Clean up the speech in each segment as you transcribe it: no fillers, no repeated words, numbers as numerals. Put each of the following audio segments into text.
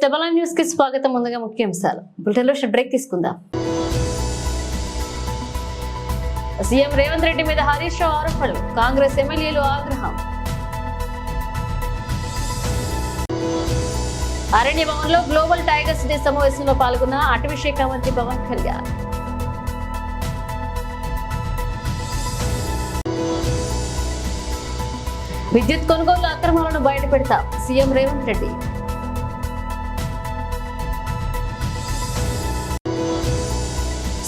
Double news కి స్వాగతం. ముందుగా ముఖ్యాంశాలు బులెటిన్లో బ్రేక్ తీసుకుందాం. సీఎం రేవంత్ రెడ్డి మీద హరీష్ రావు ఆరోపణలు, కాంగ్రెస్ ఎమ్మెల్యేలు ఆగ్రహం. అరణ్య భవన్లో గ్లోబల్ టైగర్స్ డే సమావేశంలో పాల్గొన్న అటవీ శాఖ మంత్రి పవన్ కళ్యాణ్. విద్యుత్ కొనుగోలు అక్రమాలను బయటపెడతా సీఎం రేవంత్ రెడ్డి.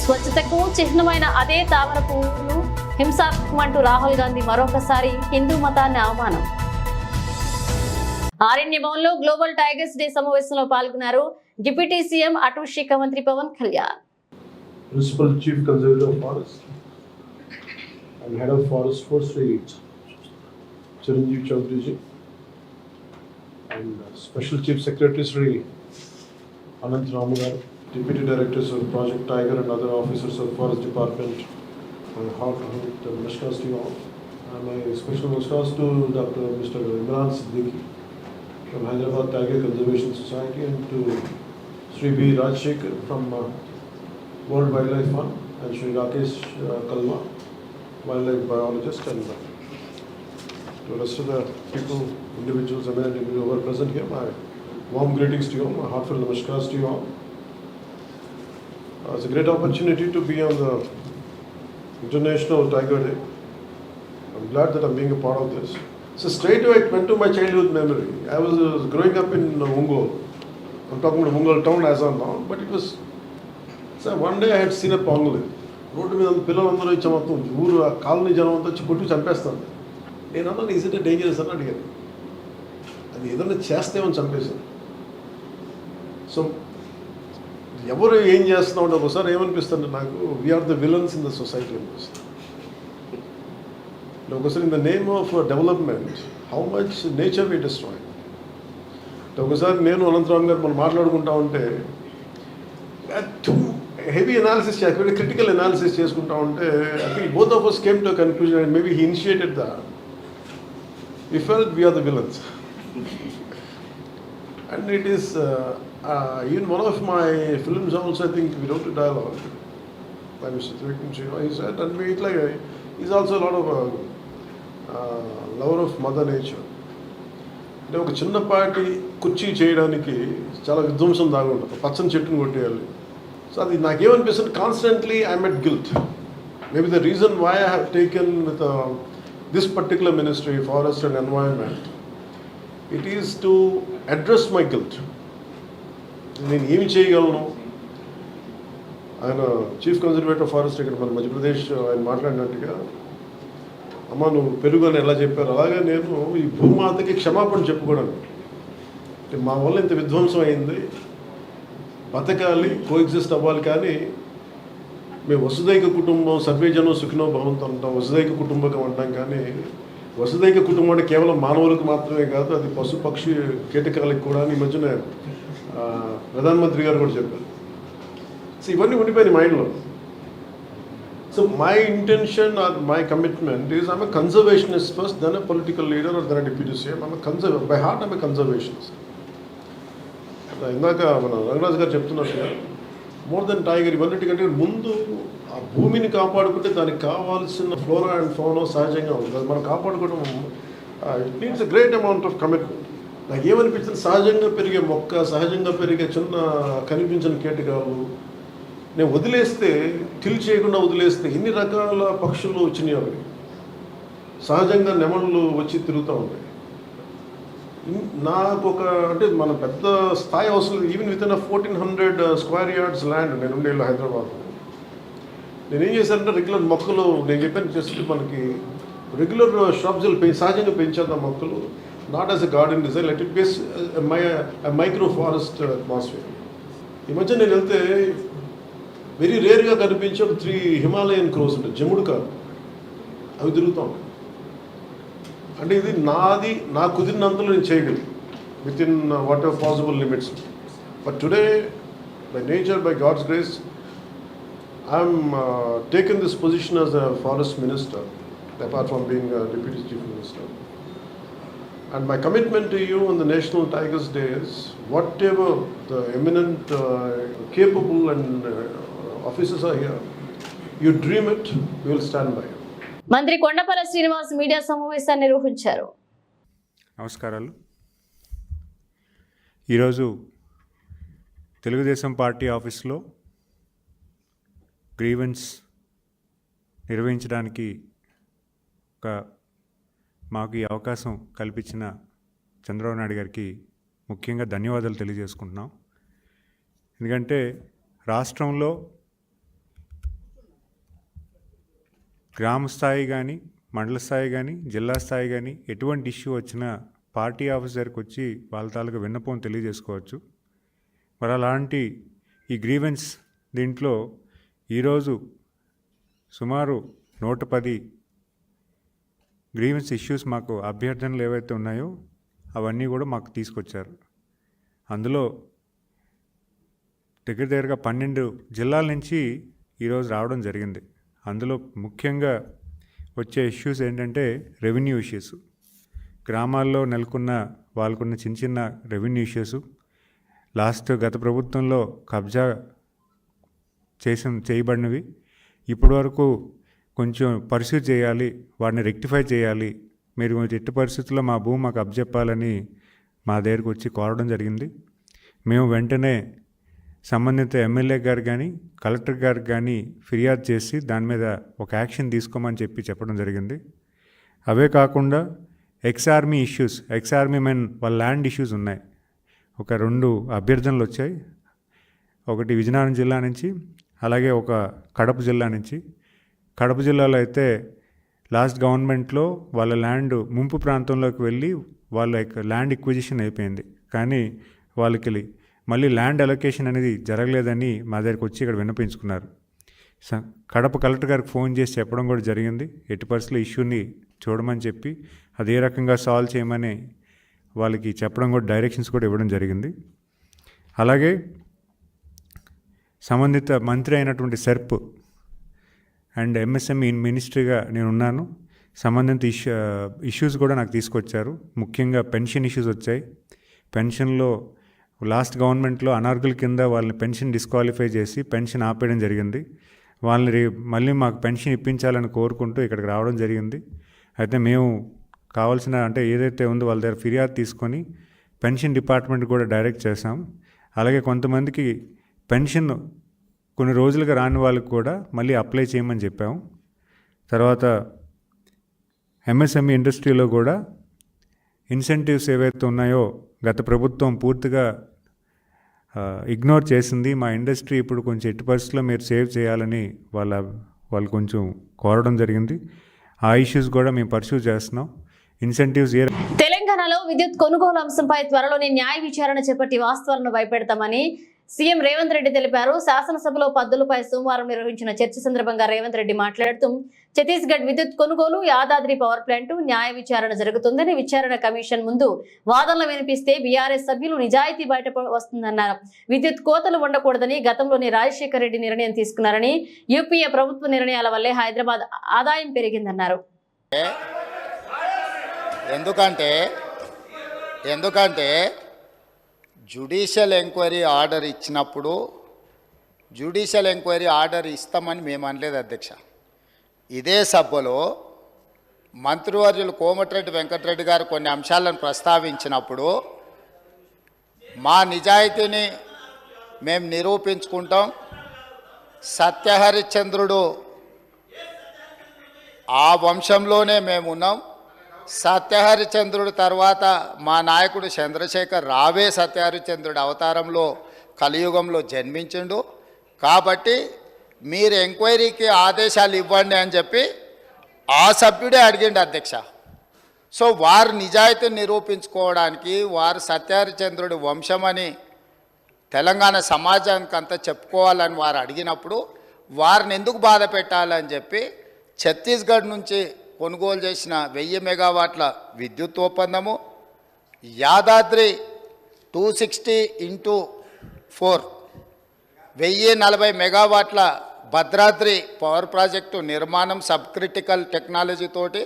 స్వచ్ఛతకు చిహ్నమైన అదే తామర పువ్వును హింసాత్మకంటూ రాహుల్ గాంధీ మరొకసారి హిందూ మతాన్ని అవమానం. అరణ్య భవన్లో గ్లోబల్ టైగర్స్ డే సమావేశంలో పాల్గొన్నారు డిప్యూటీ సీఎం అటవీ శాఖ మంత్రి Pawan Kalyan. Principal Chief Conservator of Forest and Head of Forest Force Chiranjeev Chaudhary ji and Special Chief Secretary Sri Anant Ramu garu, Deputy Directors of Project Tiger and other officers of Forest Department. My heartfelt namaskars to you all. And my special namaskars to Dr. Mr. Imran Siddiqui from Hyderabad Tiger Conservation Society and to Sri B. Rajshekhar from World Wildlife Fund and Sri Rakesh Kalma, wildlife biologist, and to the rest of the people, individuals, eminent individuals who are present here, my warm greetings to you all, my heartfelt namaskars to you all. It's a great opportunity to be on the International Tiger Day. I'm glad that I'm being a part of this. So straight away it went to my childhood memory. I was growing up in Ungol. I'm talking about Ungol town as of now, but it was, so one day I had seen a pangolin. Road మీద పిల్లలందరూ ఇచ్చే మొత్తం ఊరు ఆ colony జనం అంతా వచ్చి కొట్టి చంపేస్తాను. నేను అన్నాను, ఈజ్ ఇట్ డేంజరస్ అని అడిగాను. అది ఏదైనా చేస్తేమని చంపేశాను. సో ఎవరు ఏం చేస్తున్నాం అంటే ఒకసారి ఏమనిపిస్తుంది నాకు, we are the villains in the society అనిపిస్తుంది. ఒకసారి in the name of development how much nature we destroy. ఒకసారి నేను అనంతరామ్ గారు మనం మాట్లాడుకుంటా ఉంటే heavy analysis very critical analysis చేసుకుంటా ఉంటే I think both of us came to a conclusion and maybe he initiated that. We felt we are the villains. And it is even one of my films also, I think we wrote a dialogue by Mr. Trivikram. He said, and we like he's also a lot of lover of mother nature. అంటే ఒక చిన్నపాటి కుర్చీ చేయడానికి చాలా విధ్వంసం దాగి ఉంటుంది. పచ్చని చెట్టును కొట్టేయాలి. సో అది నాకేమనిపిస్తుంది, constantly I'm at guilt. Maybe the reason why I have taken with this particular ministry forest and environment, it is to address my guilt. నేను ఏమి చేయగలను. ఆయన చీఫ్ కన్జర్వేటర్ ఫారెస్ట్ ఇక్కడ మన మధ్యప్రదేశ్ ఆయన మాట్లాడినట్టుగా, అమ్మ నువ్వు పెరుగు అని ఎలా చెప్పారు అలాగే నేను ఈ భూమాతకి క్షమాపణ చెప్పుకోవడానికి, మా వల్ల ఇంత విధ్వంసం అయింది, బతకాలి, కోఎగ్జిస్ట్ అవ్వాలి. కానీ మేము వసుదైక కుటుంబం, సర్వేజనం సుఖినో భవంతు అంటాం, వసుదైక కుటుంబకం అంటాం. కానీ వసుదైక కుటుంబం అంటే కేవలం మానవులకు మాత్రమే కాదు, అది పశు పక్షి కీటకాలకు కూడా. ఈ మధ్యన ప్రధానమంత్రి గారు కూడా చెప్పారు. సో ఇవన్నీ ఉండిపోయినాయి మైండ్లో. So my intention or my commitment is I'm a conservationist first, then a political leader or then a deputy CM. I'm by heart I'm a conservationist. ఇందాక మన రంగరాజు గారు చెప్తున్నట్టుగా మోర్ దెన్ టైగర్, ఇవన్నిటికంటే ముందు ఆ భూమిని కాపాడుకుంటే దానికి కావాల్సిన ఫ్లోరా అండ్ ఫౌనా సహజంగా ఉంది. అది మనం కాపాడుకోవడం it needs a great amount of commitment. నాకు ఏమనిపించింది, సహజంగా పెరిగే మొక్క, సహజంగా పెరిగే చిన్న కనిపించిన కీటకాలు నేను వదిలేస్తే, టిల్ చేయకుండా వదిలేస్తే ఎన్ని రకాల పక్షులు వచ్చినాయి. అవి సహజంగా నెమళ్ళు వచ్చి తిరుగుతూ ఉంటాయి. నాకు ఒక అంటే మన పెద్ద స్థాయి అవసరం. Even with in 1400 square yards land నేను ఉండేళ్ళు హైదరాబాద్లో. నేనేం చేశానంటే రెగ్యులర్ మొక్కలు, నేను చెప్పాను జస్ట్ మనకి రెగ్యులర్ shrubs సహజంగా పెంచేద్దాం మొక్కలు, not as a garden design, let it base micro forest atmosphere. ఈ మధ్య నేను వెళ్తే వెరీ రేర్గా కనిపించే 3 హిమాలయన్ క్రోస్ ఉంటాయి, జముడు కాదు, అవి తిరుగుతూ ఉంటాయి. అంటే ఇది నాకు కుదిరినంతలో నేను చేయగలను within whatever possible limits. But today by nature, by God's grace, I'm taken this position as a forest minister, apart from being a deputy chief minister. And my commitment to you on the National Tigers Day is whatever the eminent, capable and officers are here, you dream it, we will stand by you. మంత్రి Kondapalli Srinivas media సమావేశాన్ని నిర్వహించారు. నమస్కారాలు. ఈరోజు Telugu Desam party ఆఫీస్లో grievance నిర్వహించడానికి మాకు ఈ అవకాశం కల్పించిన చంద్రబాబు నాయుడు గారికి ముఖ్యంగా ధన్యవాదాలు తెలియజేసుకుంటున్నాం. ఎందుకంటే రాష్ట్రంలో గ్రామ స్థాయి కానీ, మండల స్థాయి కానీ, జిల్లా స్థాయి కానీ ఎటువంటి ఇష్యూ వచ్చినా పార్టీ ఆఫీస్ దగ్గరికి వచ్చి వాళ్ళ తాలూకా విన్నపం తెలియజేసుకోవచ్చు. మరి అలాంటి ఈ గ్రీవెన్స్ దీంట్లో ఈరోజు సుమారు 110 గ్రీవెన్స్ ఇష్యూస్ మాకు అభ్యర్థనలు ఏవైతే ఉన్నాయో అవన్నీ కూడా మాకు తీసుకొచ్చారు. అందులో దగ్గరగా 12 జిల్లాల నుంచి ఈరోజు రావడం జరిగింది. అందులో ముఖ్యంగా వచ్చే ఇష్యూస్ ఏంటంటే రెవెన్యూ ఇష్యూస్, గ్రామాల్లో నెలకొన్న వాళ్ళకున్న చిన్న చిన్న రెవెన్యూ ఇష్యూస్, గత ప్రభుత్వంలో కబ్జా చేయబడినవి ఇప్పటి వరకు కొంచెం పరిశీలి చేయాలి, వాటిని రెక్టిఫై చేయాలి, మీరు ఎట్టి పరిస్థితుల్లో మా భూమి మాకు అప్పచెప్పాలని మా దగ్గరికి వచ్చి కోరడం జరిగింది. మేము వెంటనే సంబంధిత ఎమ్మెల్యే గారు కానీ, కలెక్టర్ గారికి కానీ ఫిర్యాదు చేసి దాని మీద ఒక యాక్షన్ తీసుకోమని చెప్పడం జరిగింది. అవే కాకుండా ఎక్స్ ఆర్మీ మెన్ వాళ్ళ ల్యాండ్ ఇష్యూస్ ఉన్నాయి. ఒక 2 అభ్యర్థనలు వచ్చాయి. ఒకటి విజయనగరం జిల్లా నుంచి, అలాగే ఒక కడప జిల్లా నుంచి. కడప జిల్లాలో అయితే లాస్ట్ గవర్నమెంట్లో వాళ్ళ ల్యాండ్ ముంపు ప్రాంతంలోకి వెళ్ళి వాళ్ళ ల్యాండ్ ఎక్విజిషన్ అయిపోయింది, కానీ వాళ్ళకి మళ్ళీ ల్యాండ్ అలొకేషన్ అనేది జరగలేదని మా దగ్గరికి వచ్చి ఇక్కడ విన్నపించుకున్నారు. కడప కలెక్టర్ గారికి ఫోన్ చేసి చెప్పడం కూడా జరిగింది. ఎట్టి పరిస్థితుల్లో ఇష్యూని చూడమని చెప్పి అది ఏ రకంగా సాల్వ్ చేయమని వాళ్ళకి చెప్పడం కూడా, డైరెక్షన్స్ కూడా ఇవ్వడం జరిగింది. అలాగే సంబంధిత మంత్రి అయినటువంటి సెర్ప్ అండ్ ఎంఎస్ఎంఈ మినిస్ట్రీగా నేను ఉన్నాను. సంబంధిత ఇష్యూస్ కూడా నాకు తీసుకొచ్చారు. ముఖ్యంగా పెన్షన్ ఇష్యూస్ వచ్చాయి. పెన్షన్లో లాస్ట్ గవర్నమెంట్లో అనార్గుల కింద వాళ్ళని పెన్షన్ డిస్క్వాలిఫై చేసి పెన్షన్ ఆపేయడం జరిగింది. వాళ్ళని మళ్ళీ మాకు పెన్షన్ ఇప్పించాలని కోరుకుంటూ ఇక్కడికి రావడం జరిగింది. అయితే మేము కావాల్సిన ఏదైతే ఉందో వాళ్ళ దగ్గర ఫిర్యాదు తీసుకొని పెన్షన్ డిపార్ట్మెంట్ కూడా డైరెక్ట్ చేసాం. అలాగే కొంతమందికి పెన్షన్ కొన్ని రోజులుగా రాని వాళ్ళకి కూడా మళ్ళీ అప్లై చేయమని చెప్పాము. తర్వాత ఎంఎస్ఎంఈ ఇండస్ట్రీలో కూడా ఇన్సెంటివ్స్ ఏవైతే ఉన్నాయో గత ప్రభుత్వం పూర్తిగా ఇగ్నోర్ చేసింది. మా ఇండస్ట్రీ ఇప్పుడు కొంచెం ఎట్టి పరిస్థితుల్లో మీరు సేవ్ చేయాలని వాళ్ళు కొంచెం కోరడం జరిగింది. ఆ ఇష్యూస్ కూడా మేము పర్సూ చేస్తున్నాం. ఇన్సెంటివ్స్ తెలంగాణలో విద్యుత్ కొనుగోలు అంశంపై త్వరలోనే న్యాయ విచారణ చేపట్టి వాస్తవాలను భయపెడతామని సీఎం రేవంత్ రెడ్డి తెలిపారు. శాసనసభలో పద్దులపై సోమవారం నిర్వహించిన చర్చ సందర్భంగా రేవంత్ రెడ్డి మాట్లాడుతూ ఛత్తీస్గఢ్ విద్యుత్ కొనుగోలు, యాదాద్రి పవర్ ప్లాంట్ న్యాయ విచారణ జరుగుతుందని, విచారణ కమిషన్ ముందు వాదనలు వినిపిస్తే బీఆర్ఎస్ సభ్యులు నిజాయితీ బయట వస్తుందన్నారు. విద్యుత్ కోతలు ఉండకూడదని గతంలోని రాజశేఖర రెడ్డి నిర్ణయం తీసుకున్నారని, యూపీఏ ప్రభుత్వ నిర్ణయాల వల్లే హైదరాబాద్ ఆదాయం పెరిగిందన్నారు. ఎందుకంటే జ్యుడిషియల్ ఎంక్వైరీ ఆర్డర్ ఇచ్చినప్పుడు జ్యుడిషియల్ ఎంక్వైరీ ఆర్డర్ ఇస్తామని మేము అనలేదు అధ్యక్ష. ఇదే సభలో మంత్రివర్యులు కోమటిరెడ్డి వెంకటరెడ్డి గారు కొన్ని అంశాలను ప్రస్తావించినప్పుడు మా నిజాయితీని మేము నిరూపించుకుంటాం. సత్యహరిశ్చంద్రుడు ఆ వంశంలోనే మేము ఉన్నాం. సత్యహరిచంద్రుడు తర్వాత మా నాయకుడు చంద్రశేఖర్ రావే సత్యహరిచంద్రుడి అవతారంలో కలియుగంలో జన్మించిండు. కాబట్టి మీరు ఎంక్వైరీకి ఆదేశాలు ఇవ్వండి అని చెప్పి ఆ సభ్యుడే అడిగిండు అధ్యక్ష. సో వారు నిజాయితీని నిరూపించుకోవడానికి, వారు సత్యహరిచంద్రుడి వంశమని తెలంగాణ సమాజానికి అంతా చెప్పుకోవాలని వారు అడిగినప్పుడు వారిని ఎందుకు బాధ పెట్టాలని చెప్పి ఛత్తీస్గఢ్ నుంచి కొనుగోలు చేసిన 1000 మెగావాట్ల విద్యుత్ ఒప్పందము, యాదాద్రి 260x4 1040 మెగావాట్ల భద్రాద్రి పవర్ ప్రాజెక్టు నిర్మాణం సబ్ క్రిటికల్ టెక్నాలజీ తోటి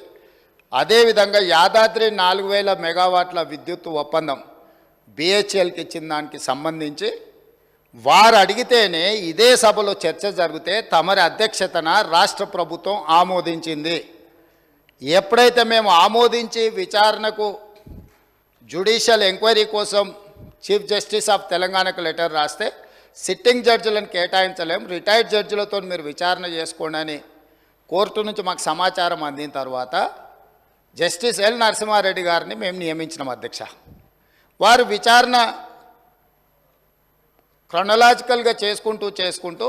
అదేవిధంగా యాదాద్రి 4000 మెగావాట్ల విద్యుత్ ఒప్పందం బిహెచ్ఎల్కి ఇచ్చిన దానికి సంబంధించి వారు అడిగితేనే ఇదే సభలో చర్చ జరిగితే తమరి అధ్యక్షతన రాష్ట్ర ప్రభుత్వం ఆమోదించింది. ఎప్పుడైతే మేము ఆమోదించి విచారణకు జ్యుడిషియల్ ఎంక్వైరీ కోసం చీఫ్ జస్టిస్ ఆఫ్ తెలంగాణకు లెటర్ రాస్తే సిట్టింగ్ జడ్జిలను కేటాయించలేం, రిటైర్డ్ జడ్జిలతో మీరు విచారణ చేసుకోండి అని కోర్టు నుంచి మాకు సమాచారం అందిన తర్వాత జస్టిస్ ఎల్ నరసింహారెడ్డి గారిని మేము నియమించినాం అధ్యక్ష. వారు విచారణ క్రొనలాజికల్గా చేసుకుంటూ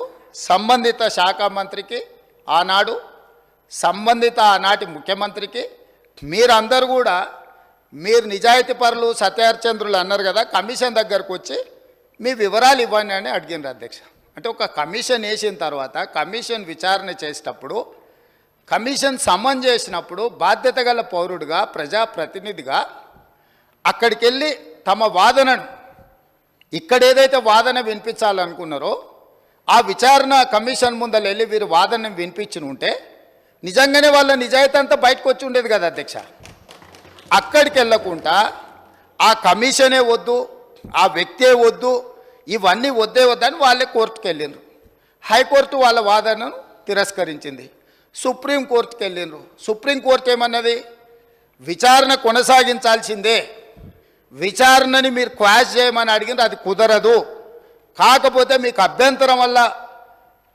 సంబంధిత శాఖ మంత్రికి ఆనాడు సంబంధిత ఆనాటి ముఖ్యమంత్రికి మీరందరూ కూడా మీరు నిజాయితీ పరులు సత్యహరిచంద్రులు అన్నారు కదా, కమిషన్ దగ్గరకు వచ్చి మీ వివరాలు ఇవ్వండి అని అడిగినారు అధ్యక్ష. అంటే ఒక కమిషన్ వేసిన తర్వాత కమిషన్ విచారణ చేసేటప్పుడు కమిషన్ సమన్ చేసినప్పుడు బాధ్యత గల పౌరుడిగా ప్రజాప్రతినిధిగా అక్కడికి వెళ్ళి తమ వాదనను ఇక్కడ ఏదైతే వాదన వినిపించాలనుకున్నారో ఆ విచారణ కమిషన్ ముందర వెళ్ళి వీరు వాదన వినిపించి ఉంటే నిజంగానే వాళ్ళ నిజాయితీ అంతా బయటకు వచ్చి ఉండేది కదా అధ్యక్ష. అక్కడికి వెళ్ళకుండా ఆ కమిషనే వద్దు, ఆ వ్యక్తే వద్దు, ఇవన్నీ వద్దని వాళ్ళే కోర్టుకు వెళ్ళిండ్రు. హైకోర్టు వాళ్ళ వాదనను తిరస్కరించింది. సుప్రీంకోర్టుకు వెళ్ళిండ్రు. సుప్రీంకోర్టు ఏమన్నది, విచారణ కొనసాగించాల్సిందే, విచారణని మీరు క్వాష్ చేయమని అడిగింది, అది కుదరదు. కాకపోతే మీకు అభ్యంతరం వల్ల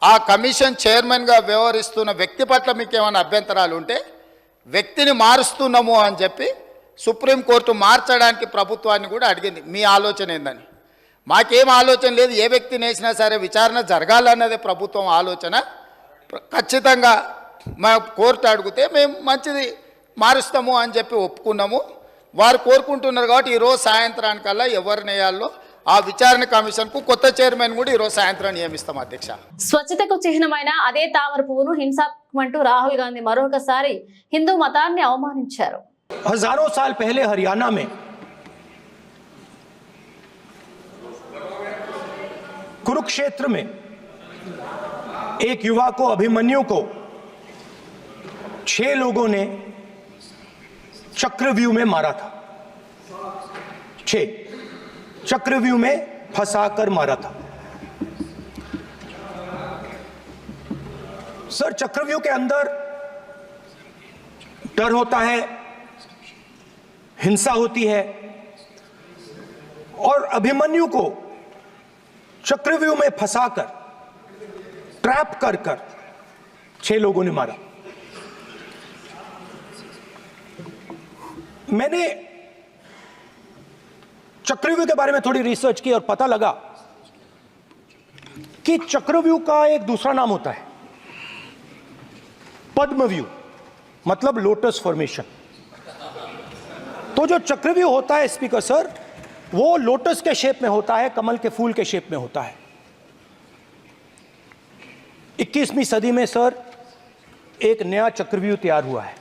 ఆ కమిషన్ చైర్మన్గా వ్యవహరిస్తున్న వ్యక్తి పట్ల మీకు ఏమైనా అభ్యంతరాలు ఉంటే వ్యక్తిని మారుస్తున్నాము అని చెప్పి సుప్రీంకోర్టు మార్చడానికి ప్రభుత్వాన్ని కూడా అడిగింది. మీ ఆలోచన ఏందని? మాకేం ఆలోచన లేదు, ఏ వ్యక్తిని వేసినా సరే విచారణ జరగాలన్నదే ప్రభుత్వం ఆలోచన. ఖచ్చితంగా మా కోర్టు అడిగితే మేము మంచిది మారుస్తాము అని చెప్పి ఒప్పుకున్నాము. వారు కోరుకుంటున్నారు కాబట్టి ఈరోజు సాయంత్రానికల్లా ఎవరిని వేయాలో ఆ విచారణ కమిషన్కు కొత్త చైర్మన్ కూడా ఈరోజు సాయంత్రం నియమిస్తాం అధ్యక్ష. స్వచ్ఛతకు చిహ్నమైన అదే తామర పువ్వును హింసాత్మకంటూ రాహుల్ గాంధీ మరొకసారి హిందూ మతాన్ని అవమానించారు. हजारों साल पहले हरियाणा में कुरुक्षेत्र में एक युवा को अभिमन्यु को 6 लोगों ने चक्रव्यूह में मारा था. 6 चक्रव्यूह में फंसाकर मारा था. सर, चक्रव्यूह के अंदर डर होता है, हिंसा होती है, और अभिमन्यु को चक्रव्यूह में फंसाकर ट्रैप कर 6 लोगों ने मारा. मैंने चक्रव्यूह के बारे में थोड़ी रिसर्च की और पता लगा कि चक्रव्यूह का एक दूसरा नाम होता है पद्मव्यूह, मतलब लोटस फॉर्मेशन. तो जो चक्रव्यूह होता है स्पीकर सर, वो लोटस के शेप में होता है, कमल के फूल के शेप में होता है. 21वीं सदी में सर एक नया चक्रव्यूह तैयार हुआ है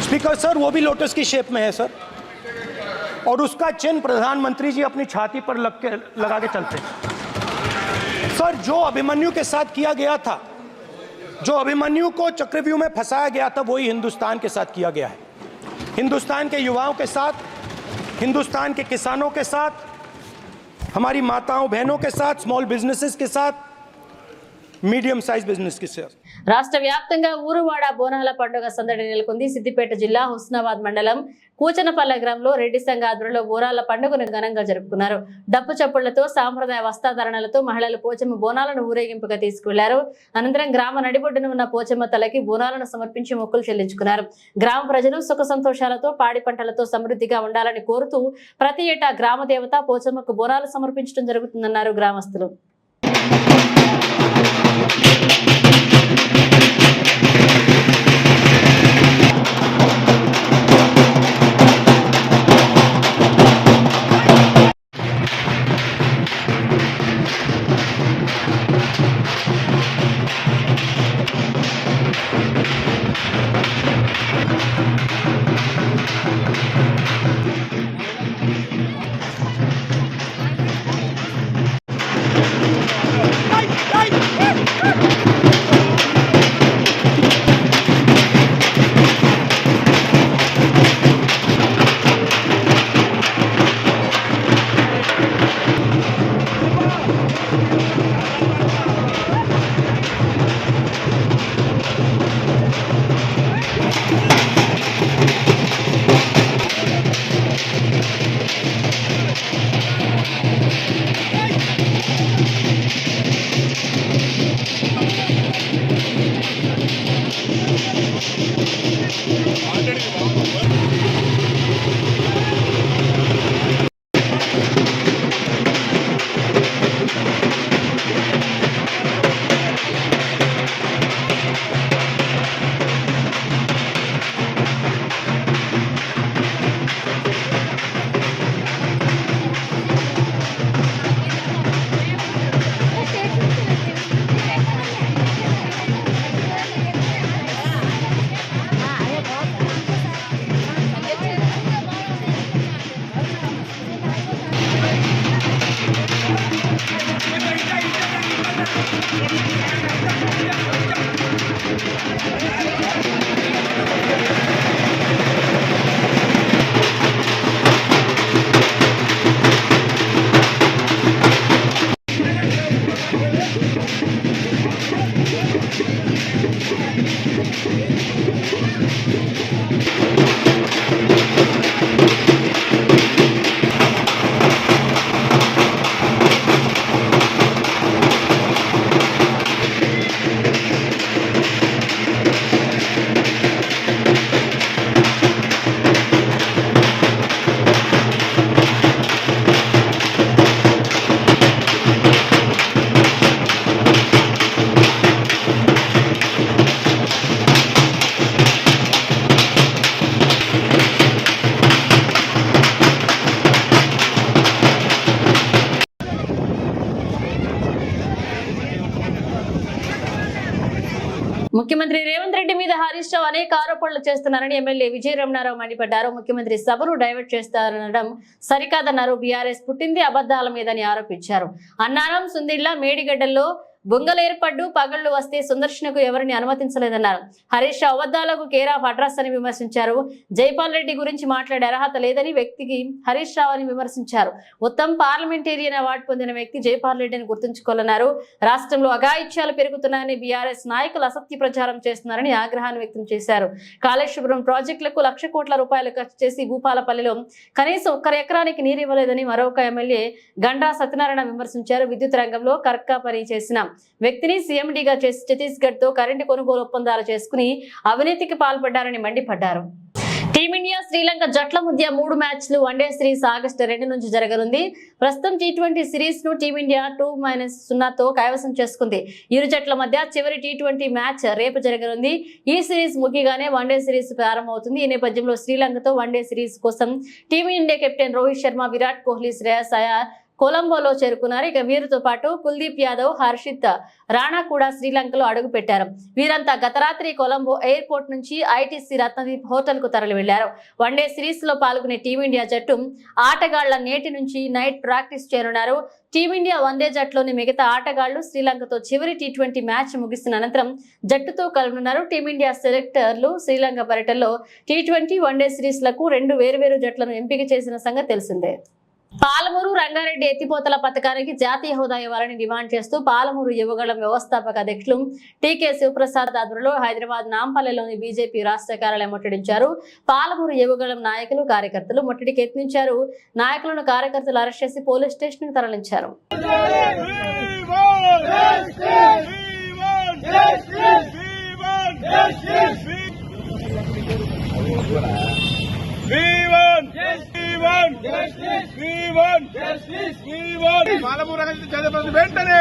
स्पीकर सर, वो भी लोटस की शेप में है सर, और उसका चिन्ह प्रधानमंत्री जी अपनी छाती पर लगा के चलते हैं. सर, जो अभिमन्यु के साथ किया गया था, जो अभिमन्यु को चक्रव्यूह में फंसाया गया था, वही हिंदुस्तान के साथ किया गया है. हिंदुस्तान के युवाओं के साथ, हिंदुस्तान के किसानों के साथ, हमारी माताओं बहनों के साथ, स्मॉल बिजनेसेस के साथ, మీడియం సైజ్ బిజినెస్ కి సార్. రాష్ట్ర వ్యాప్తంగా ఊరువాడ బోనాల పండుగ సందడి నెలకొంది. సిద్దిపేట జిల్లా హుస్నాబాద్ మండలం కూచనపల్లె గ్రామంలో రెడ్డి సంఘ ఆధ్వర్యంలో బోనాల పండుగను ఘనంగా జరుపుకున్నారు. డప్పు చప్పుళ్లతో సాంప్రదాయ వస్త్రధారణలతో మహిళలు పోచమ్మ బోనాలను ఊరేగింపుగా తీసుకువెళ్లారు. అనంతరం గ్రామ నడిబొడ్డున ఉన్న పోచమ్మ తలకి బోనాలను సమర్పించి మొక్కులు చెల్లించుకున్నారు. గ్రామ ప్రజలు సుఖ సంతోషాలతో పాడి పంటలతో సమృద్ధిగా ఉండాలని కోరుతూ ప్రతి ఏటా గ్రామ దేవత పోచమ్మకు బోనాలు సమర్పించడం జరుగుతుందన్నారు గ్రామస్తులు. ముఖ్యమంత్రి రేవంత్ రెడ్డి మీద హరీష్ రావు అనేక ఆరోపణలు చేస్తున్నారని ఎమ్మెల్యే విజయ రమణారావు మండిపడ్డారు. ముఖ్యమంత్రి సభను డైవర్ట్ చేస్తారనడం సరికాదన్నారు. బీఆర్ఎస్ పుట్టింది అబద్ధాల మీదని ఆరోపించారు. అన్నారం, సుందిళ్ల, మేడిగడ్డల్లో బొంగలు ఏర్పడ్డు పగళ్లు వస్తే సందర్శనకు ఎవరిని అనుమతించలేదన్నారు. Harish Rao అబద్ధాలకు care of address అని విమర్శించారు. జైపాల్ రెడ్డి గురించి మాట్లాడే అర్హత లేదని వ్యక్తికి హరీష్ రావు అని విమర్శించారు. ఉత్తమ్ పార్లమెంటేరియన్ అవార్డు పొందిన వ్యక్తి జైపాల్ రెడ్డిని గుర్తుంచుకోవాలన్నారు. రాష్ట్రంలో అఘాయిత్యాలు పెరుగుతున్నాయని బీఆర్ఎస్ నాయకులు అసత్య ప్రచారం చేస్తున్నారని ఆగ్రహాన్ని వ్యక్తం చేశారు. కాళేశ్వరం ప్రాజెక్టులకు 1,00,000 కోట్ల రూపాయలు ఖర్చు చేసి భూపాలపల్లిలో కనీసం 1 ఎకరానికి నీరు ఇవ్వలేదని మరొక ఎమ్మెల్యే గండ్రా సత్యనారాయణ విమర్శించారు. విద్యుత్ రంగంలో కర్కా పని చేసిన వ్యక్తిని సీఎండీగా చేసి ఛత్తీస్గఢ్ తో కరెంటు కొనుగోలు ఒప్పందాలు చేసుకుని అవినీతికి పాల్పడ్డారని మండిపడ్డారు. టీమిండియా శ్రీలంక జట్ల మధ్య 3 మ్యాచ్లు వన్డే సిరీస్ ఆగస్టు 2 నుంచి జరగనుంది. ప్రస్తుతం T20 సిరీస్ ను టీమిండియా 2-0తో కైవసం చేసుకుంది. ఇరు జట్ల మధ్య చివరి T20 మ్యాచ్ రేపు జరగనుంది. ఈ సిరీస్ ముగియగానే వన్డే సిరీస్ ప్రారంభమవుతుంది. ఈ నేపథ్యంలో శ్రీలంకతో వన్డే సిరీస్ కోసం టీమిండియా కెప్టెన్ రోహిత్ శర్మ, విరాట్ కోహ్లీ, శ్రేయస్ అయ్యర్ కొలంబోలో చేరుకున్నారు. ఇక వీరితో పాటు కుల్దీప్ యాదవ్, హర్షిత్ రాణా కూడా శ్రీలంకలో అడుగు పెట్టారు. వీరంతా గత రాత్రి కొలంబో ఎయిర్పోర్ట్ నుంచి ఐటీసీ రత్నదీప్ హోటల్ కు తరలి వెళ్లారు. వన్డే సిరీస్ లో పాల్గొనే టీమిండియా జట్టు ఆటగాళ్ల నేటి నుంచి నైట్ ప్రాక్టీస్ చేయనున్నారు. టీమిండియా వన్డే జట్టులోని మిగతా ఆటగాళ్లు శ్రీలంకతో చివరి T20 మ్యాచ్ ముగిసిన అనంతరం జట్టుతో కలవనున్నారు. టీమిండియా సెలెక్టర్లు శ్రీలంక పర్యటనలో T20 వన్డే సిరీస్ లకు 2 వేర్వేరు జట్లను ఎంపిక చేసిన సంగతి తెలిసిందే. పాలమూరు రంగారెడ్డి ఎత్తిపోతల పథకానికి జాతీయ హోదా ఇవ్వాలని డిమాండ్ చేస్తూ పాలమూరు యువగళం వ్యవస్థాపక అధ్యక్షులు టీకే శివప్రసాద్ ఆధ్వర్యంలో హైదరాబాద్ నాంపల్లిలోని బీజేపీ రాష్ట్ర కార్యాలయం ముట్టడించారు. పాలమూరు యువగళం నాయకులు, కార్యకర్తలు ముట్టడికి యత్నించారు. నాయకులను, కార్యకర్తలు అరెస్ట్ చేసి పోలీస్ స్టేషన్ కు తరలించారు. పాలమూరు వెంటనే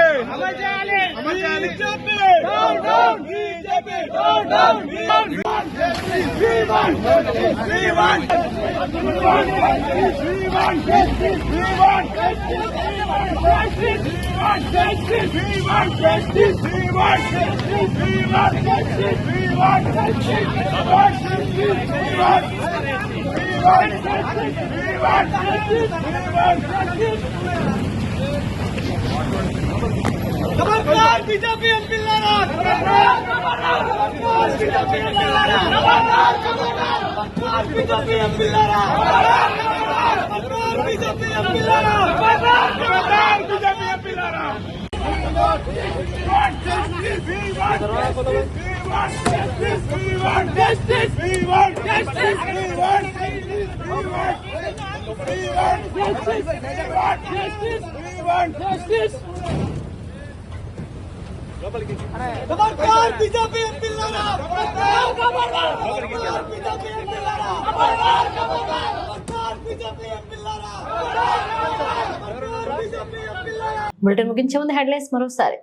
बीजेपी బులెటిన్ ముగించే ముందు హెడ్లైన్స్ మరోసారి.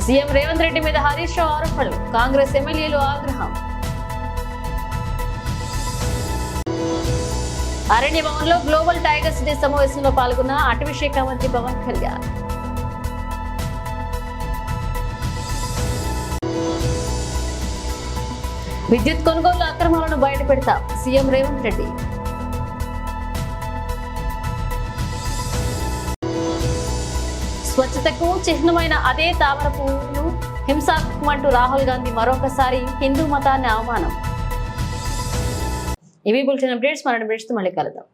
సీఎం రేవంత్ రెడ్డి మీద హరీష్ రావు ఆరోపణలు, కాంగ్రెస్ ఎమ్మెల్యేలు ఆగ్రహం. అరణ్య భవన్లో గ్లోబల్ టైగర్స్ డే సమావేశంలో పాల్గొన్న అటవీ శాఖ మంత్రి పవన్ కళ్యాణ్. విద్యుత్ కొనుగోలు అక్రమాలను బయటపెడతా సీఎం రేవంత్ రెడ్డి. స్వచ్ఛతకు చిహ్నమైన అదే తామర పువ్వును హింసాత్మకం అంటూ రాహుల్ గాంధీ మరొకసారి హిందూ మతాన్ని అవమానం. ఇవి బులెటిన్ అప్డేట్స్. మరణ అప్డేట్స్ తో మళ్ళీ కలుద్దాం.